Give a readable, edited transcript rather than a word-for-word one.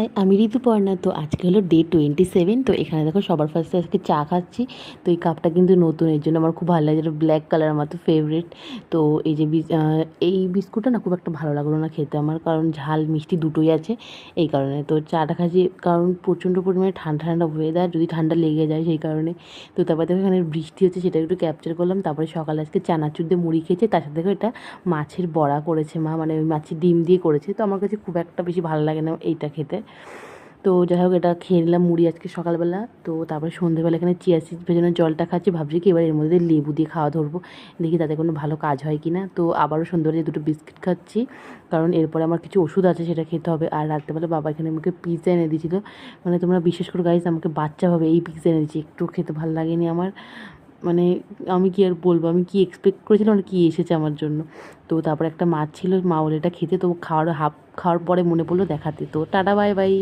High, আমি ঋতুপর্ণা। তো আজকে হলো ডে 27। তো এখানে দেখো সবার ফার্স্টে আজকে চা খাচ্ছি। তো এই কাপটা কিন্তু নতুন, এর জন্য আমার খুব ভালো লাগে, যেটা ব্ল্যাক কালার, আমার তো ফেভারিট। তো এই যে এই বিস্কুটটা না খুব একটা ভালো লাগলো না খেতে আমার, কারণ ঝাল মিষ্টি দুটোই আছে, এই কারণে। তো চাটা খাচ্ছি কারণ প্রচণ্ড পরিমাণে ঠান্ডা ঠান্ডা ওয়েদার, যদি ঠান্ডা লেগে যায় সেই কারণে। তো তারপর দেখো এখানে বৃষ্টি হচ্ছে, সেটা একটু ক্যাপচার করলাম। তারপরে সকালে আজকে চানাচুর দিয়ে মুড়ি খেয়েছে, তার সাথে দেখো এটা মাছের বড়া করেছে মা, মানে ওই মাছের ডিম দিয়ে করেছে। তো আমার কাছে খুব একটা বেশি ভালো লাগে না এইটা খেতে। তো যাই হোক, এটা খেয়ে নিলাম মুড়ি আজকে সকালবেলা। তো তারপরে সন্ধ্যেবেলা এখানে চিয়া সিড ভেজানো জলটা খাচ্ছি, ভাবছি কি এবার এর মধ্যে লেবু দিয়ে খাওয়া ধরবো, দেখি তাতে কোনো ভালো কাজ হয় কি না। তো আবারও সন্ধ্যেবেলা দুটো বিস্কিট খাচ্ছি, কারণ এরপরে আমার কিছু ওষুধ আছে সেটা খেতে হবে। আর রাত্রেবেলা বাবা এখানে আমাকে পিৎজা এনে দিয়েছিলো, মানে তোমরা বিশেষ করে গাইস, আমাকে বাচ্চাভাবে এই পিৎজা এনে দিচ্ছি, একটু খেতে ভালো লাগেনি আমার। মানে আমি কি আর বলবো, আমি কি এক্সপেক্ট করেছিলাম আর কি এসেছে আমার জন্য। তো তারপর একটা মাছ ছিল, মা বলে এটা খেতে, তো খাওয়ার পরে মনে পড়লো দেখাতে। তো টাটা, বাই বাই।